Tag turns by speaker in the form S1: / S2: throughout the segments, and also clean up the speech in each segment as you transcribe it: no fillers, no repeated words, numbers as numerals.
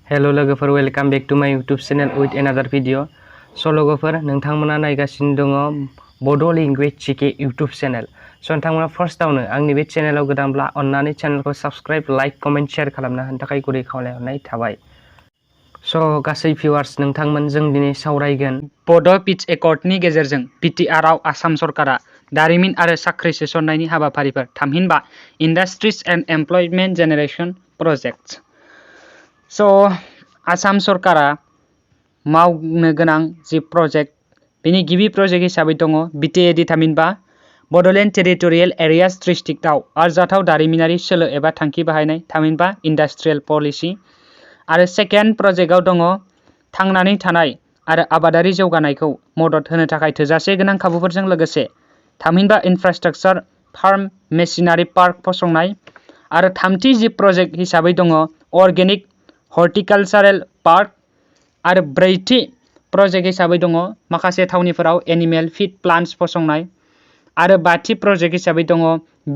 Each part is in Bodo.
S1: हेलो लोगोफोर, वेलकाम बेक टू माय यूट्यूब चैनल विथ एनादार भिडिअ। स' लोगोफोर, नोंथांमोना नायगासिनो दङ बड' लेंगुवेज जिके यूट्यूब चैनल। स' नोंथांमोना फार्स्टआवनो आंनि बे चैनलाव गोदानब्ला अन्नानै चैनलखौ साबस्क्राइब, लाइक, कमेन्ट, शेयार खालामना होनो थाखाय गुरै खावलायहरनाय थाबाय। स' गासै भिउवार्स, नोंथांमोन जों दिनै सावरायगोन
S2: बड' पिच एकर्डनि गेजेरजों B.T.R आव आसाम सरकारा दारिमिन आरो साख्रि सोसननायनि हाबाफारिफोर थामहिनबा इन्डास्ट्रिज एन्ड एमप्लयमेन्ट जेनेरेशन प्रजेक्ट्स। स' आसाम सरकारा मावनो गोनां जि प्रजेक्ट, बेनि गिबि प्रजेक्ट हिसाबै दङ B.T.R थामहिनबा बड'लेण्ड टेरिटरियेल एरियाज डिस्ट्रिक्टआव आरजाथाव दारिमिनारि सोलो एबा थांखि बाहायनाय थामहिनबा इन्डास्ट्रियेल पलिसि। आरो सेकेन्ड प्रजेक्टआव दङ थांनानै थानाय आरो आबादारि जौगानायखौ मदद होनो थाखाय थोजासे गोनां खाबुफोरजों लोगोसे थामहिनबा इनफ्रास्ट्राक्चार फार्म मेसिनारि पार्क फसंनाय। आरो थामथि जि प्रजेक्ट हिसाबै दङ अर्गेनिक हर्टिकालचारेल पार्क। आरो ब्रैथि प्रजेक्ट हिसाबै दङ माखासे थावनिफोराव एनिमेल फिड प्लान्ट्स फसंनाय। आरो बाथि प्रजेक्ट हिसाबै दङ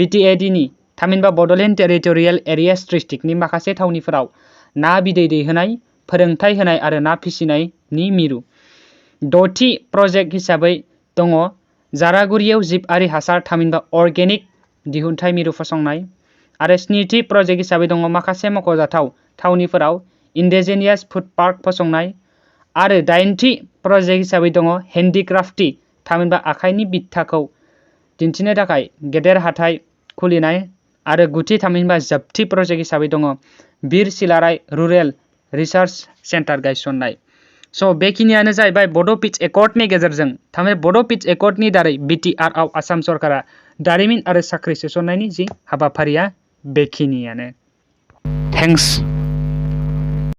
S2: B.T.R नि थामहिनबा बड'लेण्ड टेरिटरियेल एरियाज डिस्ट्रिक्टनि माखासे थावनिफोराव ना बिदै दैहोनाय, फोरोंथाय होनाय आरो ना फिसिनायनि मिरु। द'थि प्रजेक्ट हिसाबै दङ जारागुरियाव जिबआरि हासार थामहिनबा अर्गेनिक दिहुनथाय मिरु फसंनाय। आरो स्निथि प्रजेक्ट हिसाबै दङ माखासे मख'जाथाव थावनिफोराव इन्डिजिनियास फुड पार्क फसंनाय। आरो दाइनथि प्रजेक्ट हिसाबै दङ हेन्डिक्राफ्टि थामहिनबा आखाइनि बिथाखौ दिन्थिनो थाखाय गेदेर हाथाइ खुलिनाय। आरो गुथि थामहिनबा जोबथि प्रजेक्ट हिसाबै दङ बिर सिलाराय रुरेल रिसार्च सेन्टार गायसननाय। स' बेखिनियानो जाहैबाय बड' पिच एकर्डनि गेजेरजों थारमाने बड' पिच एकर्डनि दारै B.T.R आव आसाम सरकारा दारिमिन आरो साख्रि सोसननायनि जि हाबाफारिया बेखिनियानो। थेंक्स।